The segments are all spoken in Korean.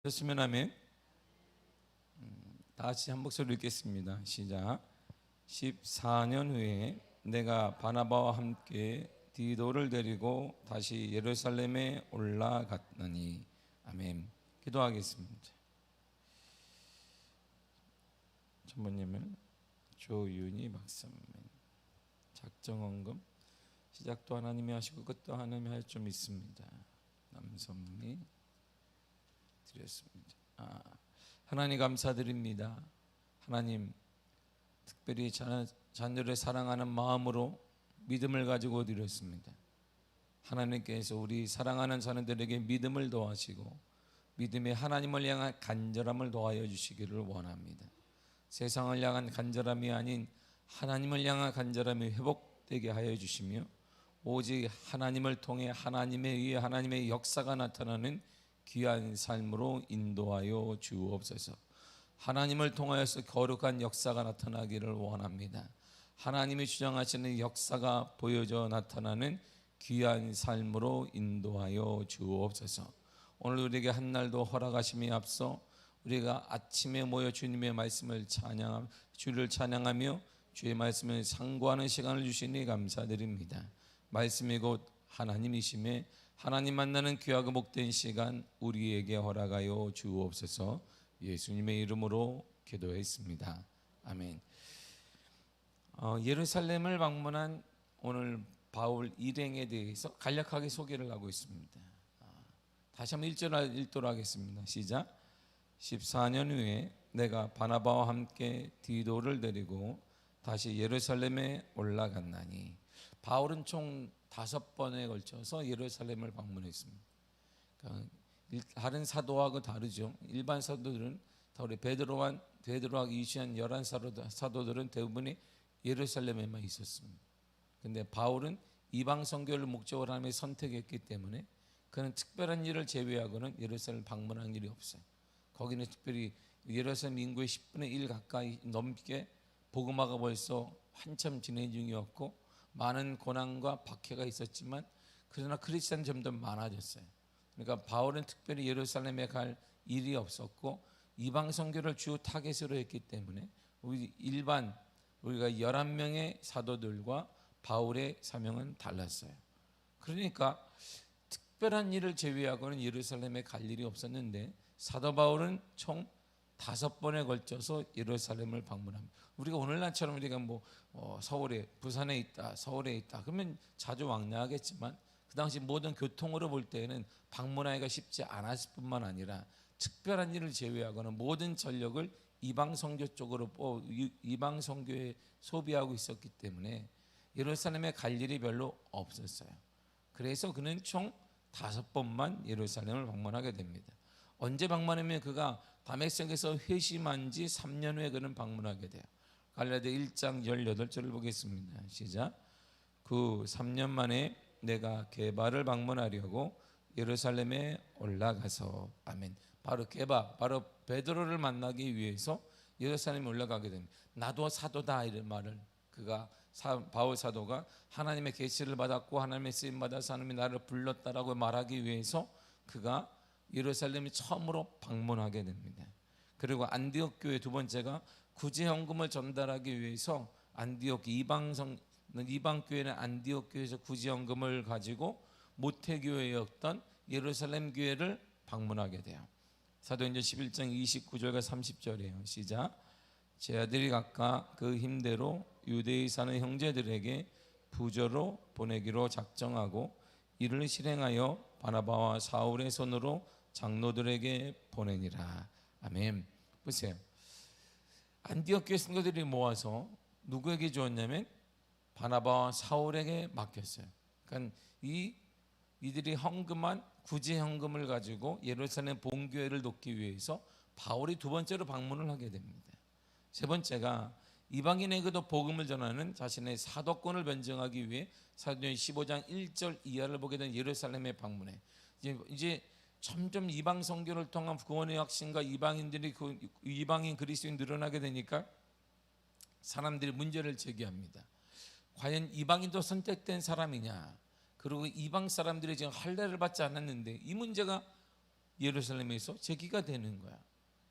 됐으면 하면 다 같이 한 목소리로 읽겠습니다. 시작. 14년 후에 내가 바나바와 함께 디도를 데리고 다시 예루살렘에 올라갔나니. 아멘. 기도하겠습니다. 전번님은 조윤희 박사님. 작정헌금 시작도 하나님이 하시고 끝도 하나님이 할 줄 믿습니다. 남선미 드렸습니다. 하나님 감사드립니다. 하나님 특별히 자녀를 사랑하는 마음으로 믿음을 가지고 드렸습니다. 하나님께서 우리 사랑하는 자녀들에게 믿음을 더하시고 믿음의 하나님을 향한 간절함을 더하여 주시기를 원합니다. 세상을 향한 간절함이 아닌 하나님을 향한 간절함이 회복되게 하여 주시며 오직 하나님을 통해 하나님에 의해 하나님의 역사가 나타나는 귀한 삶으로 인도하여 주옵소서. 하나님을 통하여서 거룩한 역사가 나타나기를 원합니다. 하나님이 주장하시는 역사가 보여져 나타나는 귀한 삶으로 인도하여 주옵소서. 오늘 우리에게 한 날도 허락하심에 앞서 우리가 아침에 모여 주님의 말씀을 주를 찬양하며 주의 말씀을 상고하는 시간을 주시니 감사드립니다. 말씀이 곧 하나님이심에 하나님 만나는 귀하고 복된 시간 우리에게 허락하여 주옵소서. 예수님의 이름으로 기도했습니다. 아멘. 예루살렘을 방문한 오늘 바울 일행에 대해서 간략하게 소개를 하고 있습니다. 다시 한번 1절 읽도록 하겠습니다. 시작. 14년 후에 내가 바나바와 함께 디도를 데리고 다시 예루살렘에 올라갔나니. 바울은 총 5번에 걸쳐서 예루살렘을 방문했습니다. 그러니까 다른 사도하고 다르죠. 일반 사도들은 다 우리 베드로와 이시한 11사도들은 대부분이 예루살렘에만 있었습니다. 그런데 바울은 이방 선교를 목적으로 하나님이 선택했기 때문에 그는 특별한 일을 제외하고는 예루살렘 방문한 일이 없어요. 거기는 특별히 예루살렘 인구의 10분의 1 가까이 넘게 복음화가 벌써 한참 진행 중이었고 많은 고난과 박해가 있었지만 그러나 크리스찬 점점 많아졌어요. 그러니까 바울은 특별히 예루살렘에 갈 일이 없었고 이방 선교를 주 타겟으로 했기 때문에 우리가 11명의 사도들과 바울의 사명은 달랐어요. 그러니까 특별한 일을 제외하고는 예루살렘에 갈 일이 없었는데 사도 바울은 총 5번에 걸쳐서 예루살렘을 방문합니다. 우리가 오늘날처럼 우리가 서울에 부산에 있다, 서울에 있다 그러면 자주 왕래하겠지만 그 당시 모든 교통으로 볼 때에는 방문하기가 쉽지 않았을 뿐만 아니라 특별한 일을 제외하고는 모든 전력을 이방 선교 쪽으로 이방 선교에 소비하고 있었기 때문에 예루살렘에 갈 일이 별로 없었어요. 그래서 그는 총 5번만 예루살렘을 방문하게 됩니다. 언제 방문하면 그가 다메섹에서 회심한 지 3년 후에 그는 방문하게 돼요. 갈라디아 1장 18절을 보겠습니다. 시작. 그 3년 만에 내가 게바를 방문하려고 예루살렘에 올라가서. 아멘. 바로 게바, 바로 베드로를 만나기 위해서 예루살렘에 올라가게 됩니다. 나도 사도다 이런 말을 바울 사도가 하나님의 계시를 받았고 하나님의 쓰임 받아서 하나님이 나를 불렀다라고 말하기 위해서 그가 예루살렘에 처음으로 방문하게 됩니다. 그리고 안디옥 교회 두 번째가 구제헌금을 전달하기 위해서 안디옥 이방 교회는 안디옥 교회에서 구제헌금을 가지고 모태교회였던 예루살렘 교회를 방문하게 돼요. 사도행전 11장 29절과 30절이에요. 시작. 제 아들이 각각 그 힘대로 유대에 사는 형제들에게 부조로 보내기로 작정하고 이를 실행하여 바나바와 사울의 손으로 장로들에게 보내니라. 아멘. 보세요. 안디옥 교회 성도들이 모아서 누구에게 주었냐면 바나바와 사울에게 맡겼어요. 그러니까 이들이 헌금한 구제 헌금을 가지고 예루살렘 본교회를 돕기 위해서 바울이 두 번째로 방문을 하게 됩니다. 세 번째가 이방인에게도 복음을 전하는 자신의 사도권을 변증하기 위해 사도행전 15장 1절 이하를 보게 된 예루살렘에 방문해. 이제 점점 이방 선교를 통한 구원의 확신과 이방인 그리스도인이 늘어나게 되니까 사람들이 문제를 제기합니다. 과연 이방인도 선택된 사람이냐? 그리고 이방 사람들이 지금 할례를 받지 않았는데 이 문제가 예루살렘에서 제기가 되는 거야.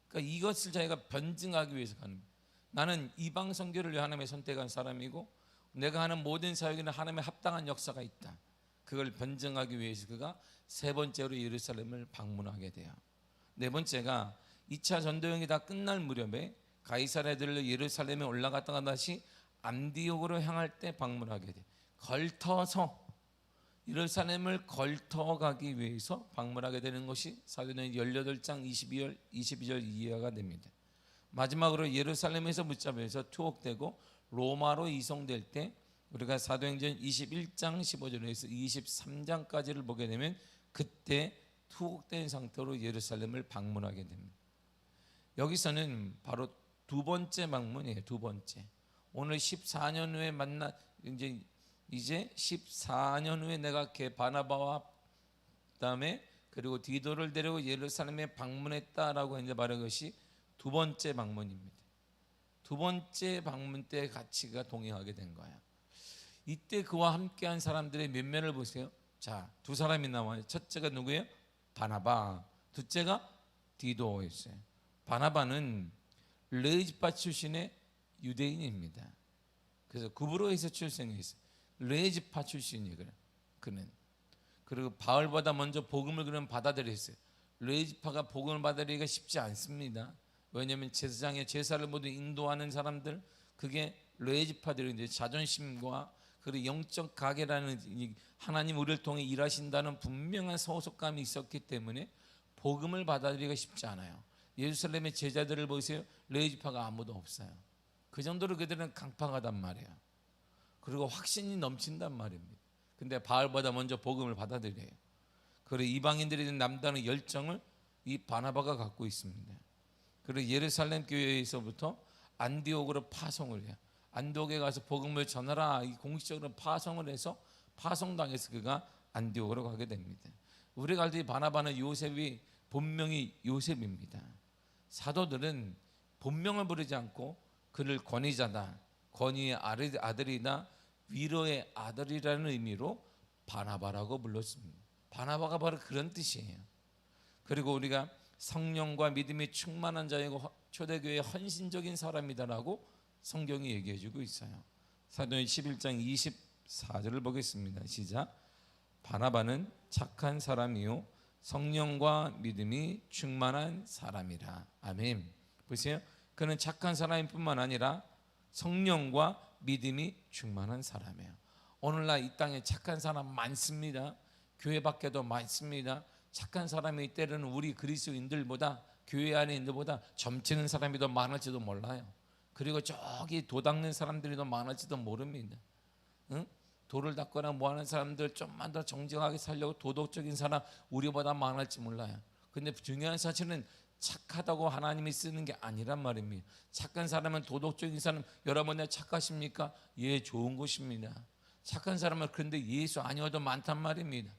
그러니까 이것을 자기가 변증하기 위해서 가는 거야. 나는 이방 선교를 위해 하나님의 선택한 사람이고 내가 하는 모든 사역에는 하나님의 합당한 역사가 있다. 그걸 변증하기 위해서 그가 세 번째로 예루살렘을 방문하게 돼요. 네 번째가 2차 전도여행이 다 끝날 무렵에 가이사랴들로 예루살렘에 올라갔다가 다시 안디옥으로 향할 때 방문하게 돼. 걸터서 예루살렘을 걸터가기 위해서 방문하게 되는 것이 사도행전 18장 22절 이해가 됩니다. 마지막으로 예루살렘에서 붙잡혀서 투옥되고 로마로 이송될 때 우리가 사도행전 21장 15절에서 23장까지를 보게 되면 그때 투옥된 상태로 예루살렘을 방문하게 됩니다. 여기서는 바로 두 번째 방문이에요. 두 번째. 오늘 14년 후에 이제 14년 후에 내가 바나바와 그다음에 그리고 디도를 데리고 예루살렘에 방문했다라고 이제 말한 것이 두 번째 방문입니다. 두 번째 방문 때 같이가 동행하게 된 거야. 이때 그와 함께한 사람들의 면면을 보세요. 자, 두 사람이 나와요. 첫째가 누구예요? 바나바. 둘째가 디도였어요. 바나바는 레위지파 출신의 유대인입니다. 그래서 구브로에서 출생했어요. 레위지파 출신이에요. 그는. 그리고 바울보다 먼저 복음을 그는 받아들였어요. 레위지파가 복음을 받아들이기가 쉽지 않습니다. 왜냐하면 제사장의 제사를 모두 인도하는 사람들, 그게 레위지파들인데 자존심과 그리고 영적 가계라는 하나님 우리를 통해 일하신다는 분명한 소속감이 있었기 때문에 복음을 받아들이기가 쉽지 않아요. 예루살렘의 제자들을 보세요. 레위지파가 아무도 없어요. 그 정도로 그들은 강팍하단 말이에요. 그리고 확신이 넘친단 말입니다. 근데 바울보다 먼저 복음을 받아들여요. 그리고 이방인들이 남다른 열정을 이 바나바가 갖고 있습니다. 그리고 예루살렘 교회에서부터 안디옥으로 파송을 해요. 안디옥에 가서 복음을 전하라, 이 공식적으로 파송을 해서 파송당해서 그가 안디옥으로 가게 됩니다. 우리가 알듯이 바나바는 요셉이 본명이 요셉입니다. 사도들은 본명을 부르지 않고 그를 권위자다, 권위의 아들이다, 위로의 아들이라는 의미로 바나바라고 불렀습니다. 바나바가 바로 그런 뜻이에요. 그리고 우리가 성령과 믿음이 충만한 자이고 초대교회의 헌신적인 사람이다라고 성경이 얘기해주고 있어요. 사도행전 11장 24절을 보겠습니다. 시작. 바나바는 착한 사람이요 성령과 믿음이 충만한 사람이라. 아멘. 보세요. 그는 착한 사람일 뿐만 아니라 성령과 믿음이 충만한 사람이에요. 오늘날 이 땅에 착한 사람 많습니다. 교회 밖에도 많습니다. 착한 사람이 때로는 우리 그리스도인들보다, 교회 안에 있는들보다 점치는 사람이 더 많을지도 몰라요. 그리고 저기 도 닦는 사람들이 더 많을지도 모릅니다. 응? 도를 닦거나 뭐하는 사람들, 좀만 더 정직하게 살려고 도덕적인 사람 우리보다 많을지 몰라요. 근데 중요한 사실은 착하다고 하나님이 쓰는 게 아니란 말입니다. 착한 사람은, 도덕적인 사람, 여러분 착하십니까? 예, 좋은 것입니다. 착한 사람은 그런데 예수 아니어도 많단 말입니다.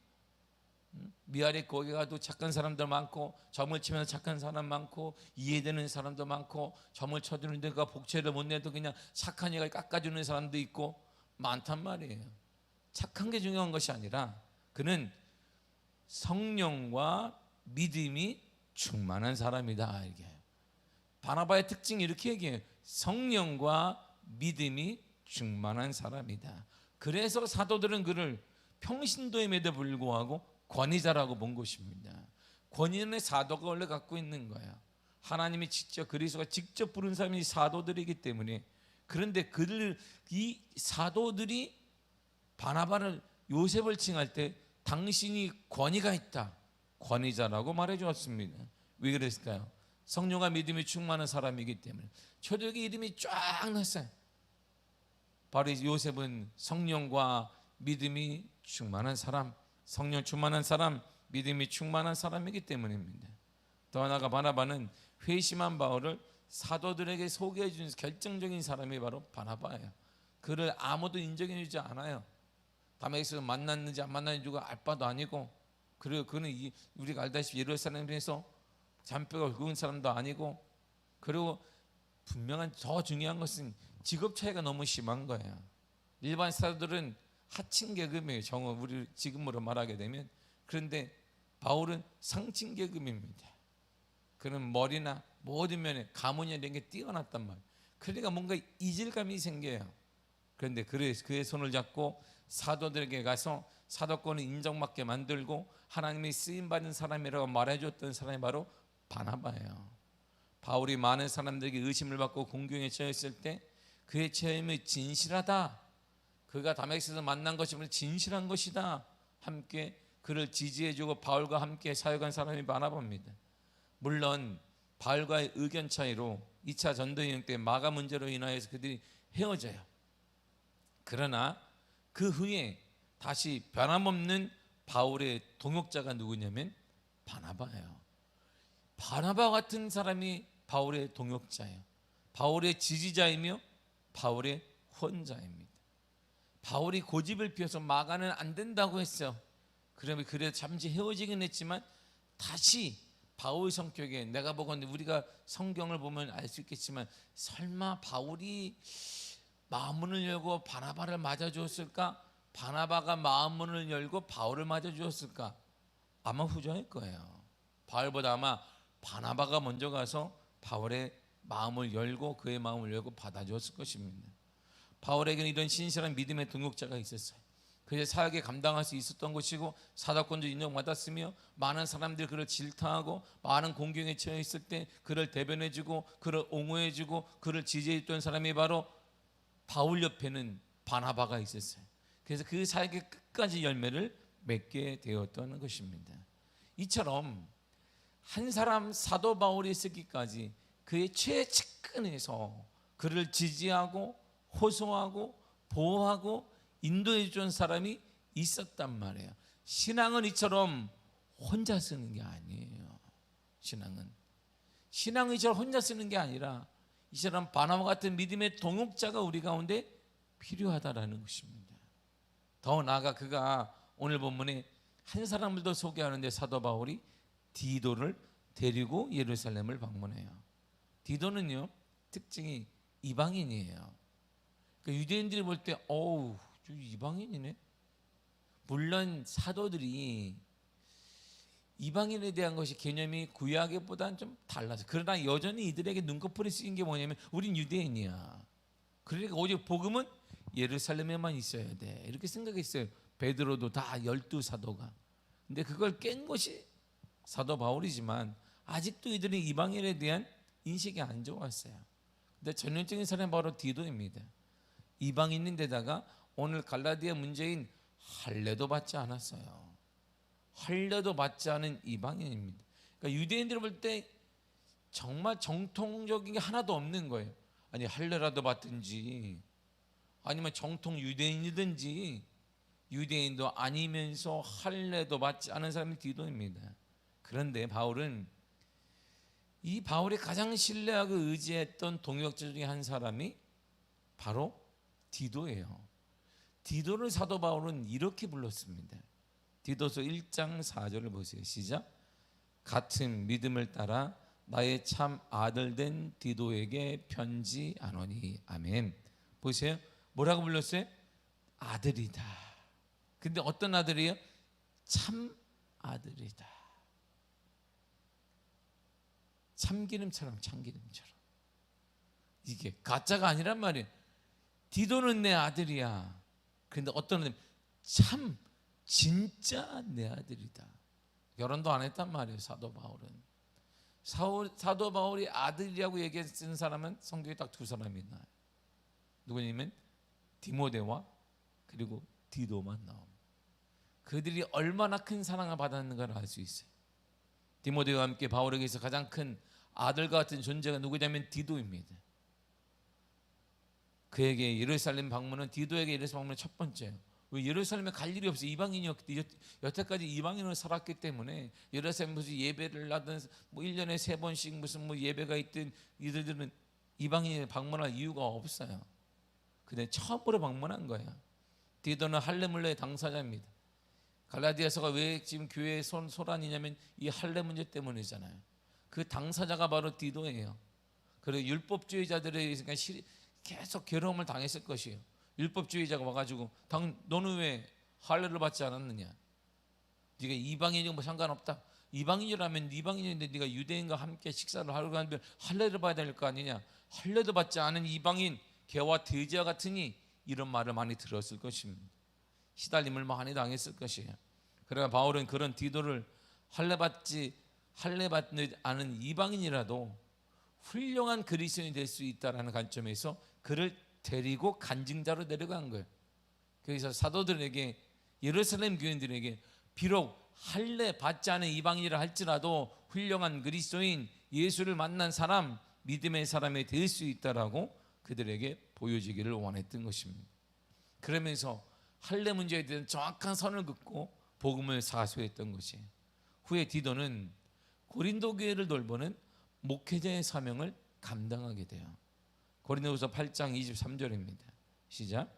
미아리 거기 가도 착한 사람들 많고, 점을 치면서 착한 사람 많고, 이해되는 사람도 많고, 점을 쳐주는 데가 복채를 못 내도 그냥 착한 이가 깎아주는 사람도 있고 많단 말이에요. 착한 게 중요한 것이 아니라 그는 성령과 믿음이 충만한 사람이다. 이게 바나바의 특징이 이렇게 얘기해요. 성령과 믿음이 충만한 사람이다. 그래서 사도들은 그를 평신도임에도 불구하고 권위자라고 본 것입니다. 권위는 사도가 원래 갖고 있는 거야. 하나님이 직접, 그리스도가 직접 부른 사람이 사도들이기 때문에. 그런데 이 사도들이 바나바를, 요셉을 칭할 때 당신이 권위가 있다, 권위자라고 말해 주었습니다. 왜 그랬을까요? 성령과 믿음이 충만한 사람이기 때문에. 초대교회 이름이 쫙 났어요. 바로 요셉은 성령과 믿음이 충만한 사람, 성령 충만한 사람, 믿음이 충만한 사람이기 때문입니다. 더 나아가 바나바는 회심한 바울을 사도들에게 소개해 주는 결정적인 사람이 바로 바나바예요. 그를 아무도 인정해 주지 않아요. 다메섹에서 만났는지 안 만났는지 누가 알 바도 아니고, 그리고 그는 우리가 알다시피 예루살렘에서 잔뼈가 굵은 사람도 아니고, 그리고 분명한 더 중요한 것은 직업 차이가 너무 심한 거예요. 일반 사도들은 하층 계급이에요. 우리 지금으로 말하게 되면. 그런데 바울은 상층계급입니다. 그는 머리나 모든 면에 가문이 이런 게 뛰어났단 말이에요. 그러니까 뭔가 이질감이 생겨요. 그런데 그의 손을 잡고 사도들에게 가서 사도권을 인정받게 만들고 하나님이 쓰임받은 사람이라고 말해줬던 사람이 바로 바나바예요. 바울이 많은 사람들에게 의심을 받고 공경에 처했을 때 그의 체험이 진실하다, 그가 다메섹에서 만난 것이 진실한 것이다, 함께 그를 지지해주고 바울과 함께 사역한 사람이 바나바입니다. 물론 바울과의 의견 차이로 2차 전도여행 때 마가 문제로 인하여서 그들이 헤어져요. 그러나 그 후에 다시 변함없는 바울의 동역자가 누구냐면 바나바예요. 바나바 같은 사람이 바울의 동역자예요. 바울의 지지자이며 바울의 후원자입니다. 바울이 고집을 피워서 마가는 안 된다고 했어요. 그러면 그래도 잠시 헤어지긴 했지만 다시 바울 성격에, 내가 보건대 우리가 성경을 보면 알 수 있겠지만 설마 바울이 마음문을 열고 바나바를 맞아주었을까? 바나바가 마음문을 열고 바울을 맞아주었을까? 아마 후자일 거예요. 바울보다 아마 바나바가 먼저 가서 바울의 마음을 열고 그의 마음을 열고 받아주었을 것입니다. 바울에게는 이런 신실한 믿음의 동역자가 있었어요. 그래서 사역에 감당할 수 있었던 것이고 사도권도 인정받았으며 많은 사람들이 그를 질타하고 많은 공경에 처해 있을 때 그를 대변해주고 그를 옹호해주고 그를 지지해줬던 사람이 바로 바울 옆에는 바나바가 있었어요. 그래서 그 사역의 끝까지 열매를 맺게 되었던 것입니다. 이처럼 한 사람 사도 바울이 쓰기까지 그의 최측근에서 그를 지지하고 호소하고 보호하고 인도해 준 사람이 있었단 말이에요. 신앙은 이처럼 혼자 쓰는 게 아니에요. 신앙은 이처럼 혼자 쓰는 게 아니라 이처럼 바나바 같은 믿음의 동역자가 우리 가운데 필요하다라는 것입니다. 더 나아가 그가 오늘 본문에 한 사람을 더 소개하는데 사도 바울이 디도를 데리고 예루살렘을 방문해요. 디도는요 특징이 이방인이에요. 그러니까 유대인들이 볼 때 어우 저 이방인이네. 물론 사도들이 이방인에 대한 것이 개념이 구약보다는 좀 달라서, 그러나 여전히 이들에게 눈꺼풀이 쓰인 게 뭐냐면 우린 유대인이야. 그러니까 오직 복음은 예루살렘에만 있어야 돼 이렇게 생각했어요. 베드로도 다 12사도가. 근데 그걸 깬 것이 사도 바울이지만 아직도 이들은 이방인에 대한 인식이 안 좋았어요. 근데 전형적인 사람이 바로 디도입니다. 이방인인데다가 오늘 갈라디아 문제인 할례도 받지 않았어요. 할례도 받지 않은 이방인입니다. 그러니까 유대인들을 볼 때 정말 정통적인 게 하나도 없는 거예요. 아니 할례라도 받든지 아니면 정통 유대인이든지, 유대인도 아니면서 할례도 받지 않은 사람이 디도입니다. 그런데 바울은 이 바울이 가장 신뢰하고 의지했던 동역자 중에 한 사람이 바로 디도예요. 디도를 사도 바울은 이렇게 불렀습니다. 디도서 1장 4절을 보세요. 시작. 같은 믿음을 따라 나의 참 아들 된 디도에게 편지하노니. 아멘. 보세요. 뭐라고 불렀어요? 아들이다. 근데 어떤 아들이에요? 참 아들이다. 참기름처럼. 이게 가짜가 아니란 말이에요. 디도는 내 아들이야. 그런데 어떤 아들, 참 진짜 내 아들이다. 결혼도 안 했단 말이에요. 사도 바울은. 사도 바울이 아들이라고 얘기했던 사람은 성경에 딱 두 사람이 나와요. 누구냐면 디모데와 그리고 디도만 나옵니다. 그들이 얼마나 큰 사랑을 받았는가를 알 수 있어요. 디모데와 함께 바울에게서 가장 큰 아들과 같은 존재가 누구냐면 디도입니다. 그에게 예루살렘 방문은, 디도에게 예루살렘 방문은 첫 번째예요. 왜? 예루살렘에 갈 일이 없어요. 이방인이었기, 여태까지 이방인으로 살았기 때문에 예루살렘 무슨 예배를 하든 뭐 1년에 3번씩 무슨 뭐 예배가 있든 이들은 이방인을 방문할 이유가 없어요. 근데 처음으로 방문한 거예요. 디도는 할례문제의 당사자입니다. 갈라디아서가 왜 지금 교회에 소란이냐면 이 할례 문제 때문이잖아요. 그 당사자가 바로 디도예요. 그리고 율법주의자들에 의해서 계속 괴로움을 당했을 것이에요. 율법주의자가 와가지고 너는 왜 할례를 받지 않았느냐? 네가 이방인이고 뭐 상관없다. 이방인이라면 이방인인데 네가 유대인과 함께 식사를 하러 가는데 할례를 봐야 될 거 아니냐. 할례도 받지 않은 이방인 개와 돼지와 같으니 이런 말을 많이 들었을 것입니다. 시달림을 많이 당했을 것이에요. 그러나 바울은 그런 디도를 할례 받지 않은 이방인이라도 훌륭한 그리스도인이 될 수 있다라는 관점에서 그를 데리고 간증자로 데려간 거예요. 그래서 사도들에게, 예루살렘 교인들에게 비록 할례 받지 않은 이방인이라 할지라도 훌륭한 그리스도인, 예수를 만난 사람, 믿음의 사람이 될 수 있다라고 그들에게 보여주기를 원했던 것입니다. 그러면서 할례 문제에 대한 정확한 선을 긋고 복음을 사수했던 것이에요. 후에 디도는 고린도 교회를 돌보는 목회자의 사명을 감당하게 돼요. 고린도후서 8장 23절입니다. 시작.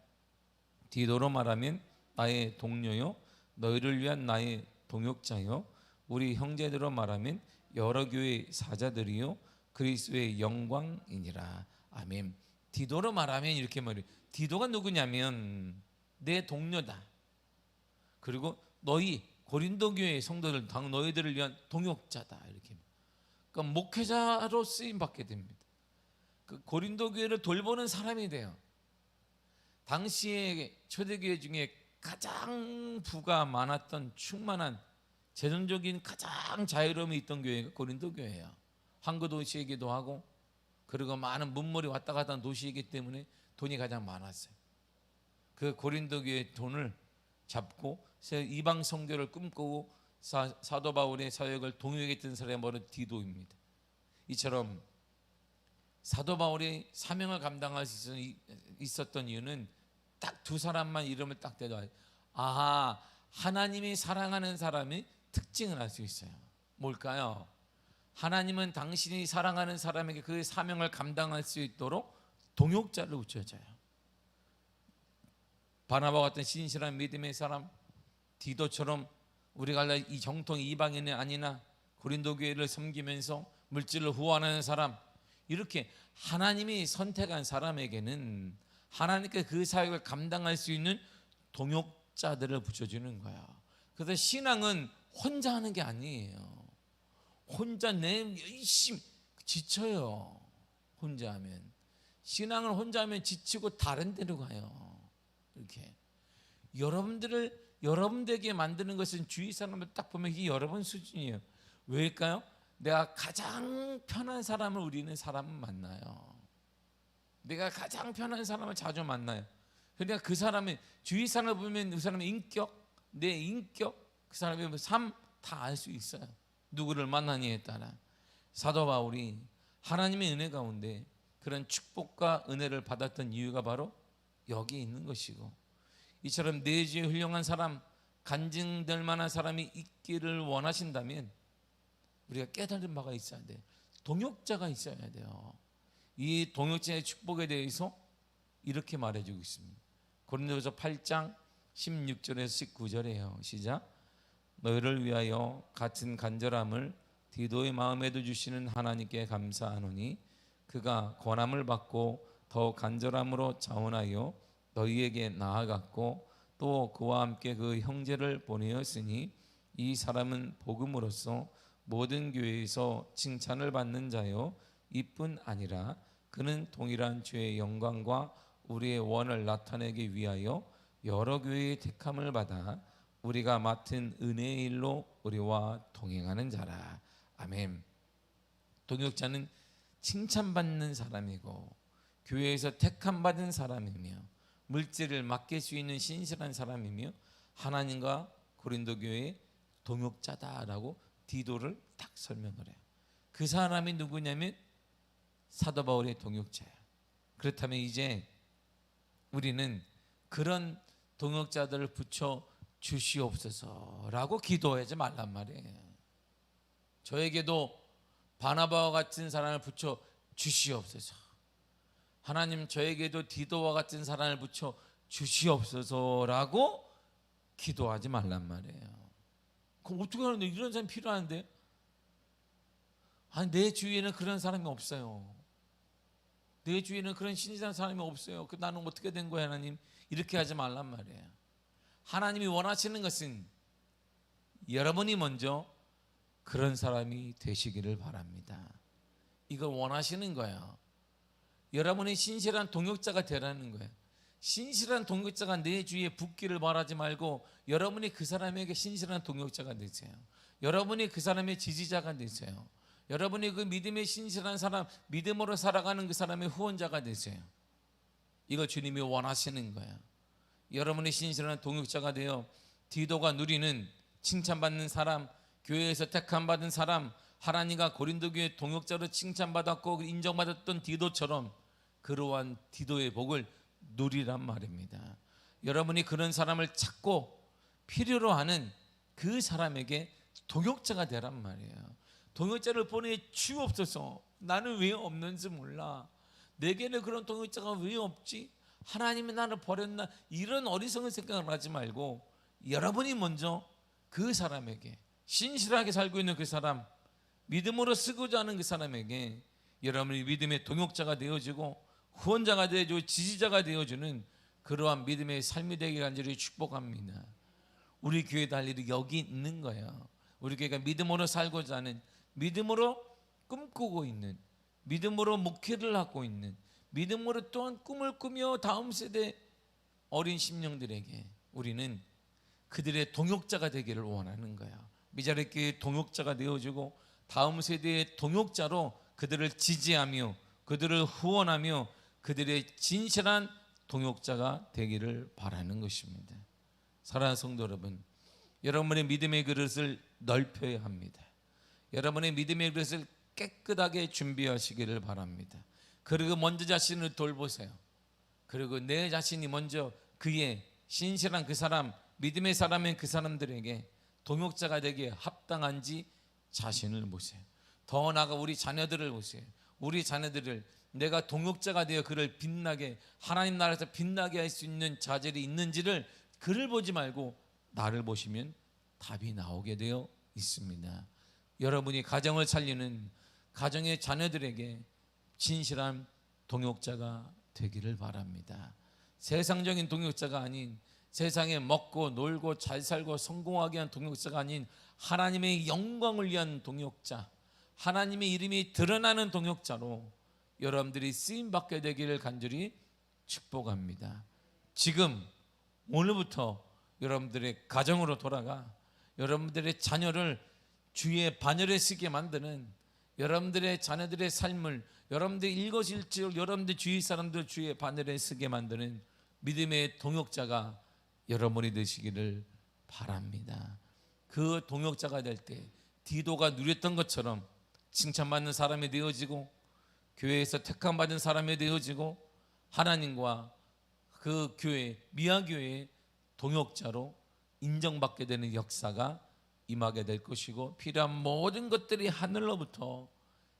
디도로 말하면 나의 동료요, 너희를 위한 나의 동역자요, 우리 형제들로 말하면 여러 교회의 사자들이요, 그리스도의 영광이니라. 아멘. 디도로 말하면 이렇게 말해요. 디도가 누구냐면 내 동료다. 그리고 너희 고린도 교회의 성도들, 너희들을 위한 동역자다. 이렇게. 그러니까 목회자로 쓰임 받게 됩니다. 그 고린도 교회를 돌보는 사람이 돼요. 당시의 초대교회 중에 가장 부가 많았던 충만한 재정적인 가장 자유로움이 있던 교회가 고린도 교회예요. 항구 도시이기도 하고, 그리고 많은 문물이 왔다 갔다 하는 도시이기 때문에 돈이 가장 많았어요. 그 고린도 교회의 돈을 잡고 이방 선교를 꿈꾸고 사도 바울의 사역을 동역했던 사람이 바로 디도입니다. 이처럼 사도 바울이 사명을 감당할 수 있었던 이유는 딱 두 사람만 이름을 딱 대도 아하, 하나님이 사랑하는 사람이 특징을 알 수 있어요. 뭘까요? 하나님은 당신이 사랑하는 사람에게 그 사명을 감당할 수 있도록 동역자를 붙여줘요. 바나바와 같은 신실한 믿음의 사람, 디도처럼 우리가 이 정통 이방인이 아니나 고린도 교회를 섬기면서 물질을 후원하는 사람, 이렇게 하나님이 선택한 사람에게는 하나님께 그 사역을 감당할 수 있는 동역자들을 붙여주는 거야. 그래서 신앙은 혼자 하는 게 아니에요. 혼자 열심히 지쳐요. 혼자 하면. 신앙을 혼자 하면 지치고 다른 데로 가요. 이렇게 여러분들에게 만드는 것은 주위 사람을 딱 보면 이게 여러분 수준이에요. 왜일까요? 내가 가장 편한 사람을 우리는 사람은 만나요. 내가 가장 편한 사람을 자주 만나요. 그러니까 그 사람의 주위 사람을 보면 그 사람의 인격, 내 인격, 그 사람의 삶 다 알 수 있어요. 누구를 만나느냐에 따라. 사도 바울이 하나님의 은혜 가운데 그런 축복과 은혜를 받았던 이유가 바로 여기 있는 것이고, 이처럼 내주에 훌륭한 사람, 간증될 만한 사람이 있기를 원하신다면 우리가 깨달은 바가 있어야 돼요. 동역자가 있어야 돼요. 이 동역자의 축복에 대해서 이렇게 말해주고 있습니다. 고린도후서 8장 16절에서 19절이에요. 시작. 너희를 위하여 같은 간절함을 디도의 마음에도 주시는 하나님께 감사하노니 그가 권함을 받고 더 간절함으로 자원하여 너희에게 나아갔고 또 그와 함께 그 형제를 보내었으니 이 사람은 복음으로써 모든 교회에서 칭찬을 받는 자요 이뿐 아니라 그는 동일한 주의 영광과 우리의 원을 나타내기 위하여 여러 교회의 택함을 받아 우리가 맡은 은혜의 일로 우리와 동행하는 자라. 아멘. 동역자는 칭찬받는 사람이고 교회에서 택함받은 사람이며 물질을 맡길 수 있는 신실한 사람이며 하나님과 고린도 교회의 동역자다라고 디도를 딱 설명을 해요. 그 사람이 누구냐면 사도 바울의 동역자예요. 그렇다면 이제 우리는 그런 동역자들을 붙여 주시옵소서라고 기도하지 말란 말이에요. 저에게도 바나바와 같은 사람을 붙여 주시옵소서. 하나님 저에게도 디도와 같은 사람을 붙여 주시옵소서라고 기도하지 말란 말이에요. 그럼 어떻게 하는데? 이런 사람이 필요한데? 아니, 내 주위에는 그런 사람이 없어요. 내 주위에는 그런 신실한 사람이 없어요. 나는 어떻게 된 거야 하나님? 이렇게 하지 말란 말이에요. 하나님이 원하시는 것은 여러분이 먼저 그런 사람이 되시기를 바랍니다. 이걸 원하시는 거예요. 여러분이 신실한 동역자가 되라는 거예요. 신실한 동역자가 내 주위에 붙기를 바라지 말고 여러분이 그 사람에게 신실한 동역자가 되세요. 여러분이 그 사람의 지지자가 되세요. 여러분이 그 믿음의 신실한 사람, 믿음으로 살아가는 그 사람의 후원자가 되세요. 이걸 주님이 원하시는 거예요. 여러분이 신실한 동역자가 되어 디도가 누리는 칭찬받는 사람, 교회에서 택함받은 사람, 하나님과 고린도 교회 동역자로 칭찬받았고 인정받았던 디도처럼 그러한 디도의 복을 누리란 말입니다. 여러분이 그런 사람을 찾고 필요로 하는 그 사람에게 동역자가 되란 말이에요. 동역자를 보내 주옵소서. 나는 왜 없는지 몰라. 내게는 그런 동역자가 왜 없지? 하나님이 나를 버렸나? 이런 어리석은 생각을 하지 말고 여러분이 먼저 그 사람에게, 신실하게 살고 있는 그 사람, 믿음으로 쓰고자 하는 그 사람에게 여러분이 믿음의 동역자가 되어주고 후원자가 되어주고 지지자가 되어주는 그러한 믿음의 삶이 되기를 간절히 축복합니다. 우리 교회도 할 일이 여기 있는 거예요. 우리 교회가 믿음으로 살고자 하는, 믿음으로 꿈꾸고 있는, 믿음으로 목회를 하고 있는, 믿음으로 또한 꿈을 꾸며 다음 세대 어린 심령들에게 우리는 그들의 동역자가 되기를 원하는 거야. 미자리 교회의 동역자가 되어주고 다음 세대의 동역자로 그들을 지지하며 그들을 후원하며 그들의 진실한 동역자가 되기를 바라는 것입니다. 사랑하는 성도 여러분, 여러분의 믿음의 그릇을 넓혀야 합니다. 여러분의 믿음의 그릇을 깨끗하게 준비하시기를 바랍니다. 그리고 먼저 자신을 돌보세요. 그리고 내 자신이 먼저 그의 신실한 그 사람, 믿음의 사람인 그 사람들에게 동역자가 되기에 합당한지 자신을 보세요. 더 나아가 우리 자녀들을 보세요. 우리 자녀들을 내가 동역자가 되어 그를 빛나게, 하나님 나라에서 빛나게 할 수 있는 자질이 있는지를 그를 보지 말고 나를 보시면 답이 나오게 되어 있습니다. 여러분이 가정을 살리는 가정의 자녀들에게 진실한 동역자가 되기를 바랍니다. 세상적인 동역자가 아닌, 세상에 먹고 놀고 잘 살고 성공하게 한 동역자가 아닌 하나님의 영광을 위한 동역자, 하나님의 이름이 드러나는 동역자로 여러분들이 쓰임받게 되기를 간절히 축복합니다. 지금 오늘부터 여러분들의 가정으로 돌아가 여러분들의 자녀를 주의 반열에 쓰게 만드는, 여러분들의 자녀들의 삶을 여러분들이 일거실질 여러분들 주위 사람들 주의 반열에 쓰게 만드는 믿음의 동역자가 여러분이 되시기를 바랍니다. 그 동역자가 될 때 디도가 누렸던 것처럼 칭찬받는 사람이 되어지고 교회에서 택함받은 사람이 되어지고 하나님과 그 교회, 미아교회의 동역자로 인정받게 되는 역사가 임하게 될 것이고 필요한 모든 것들이 하늘로부터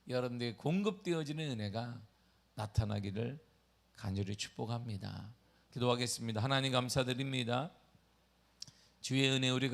여러분들에게 공급되어지는 은혜가 나타나기를 간절히 축복합니다. 기도하겠습니다. 하나님 감사드립니다. 주의 은혜 우리가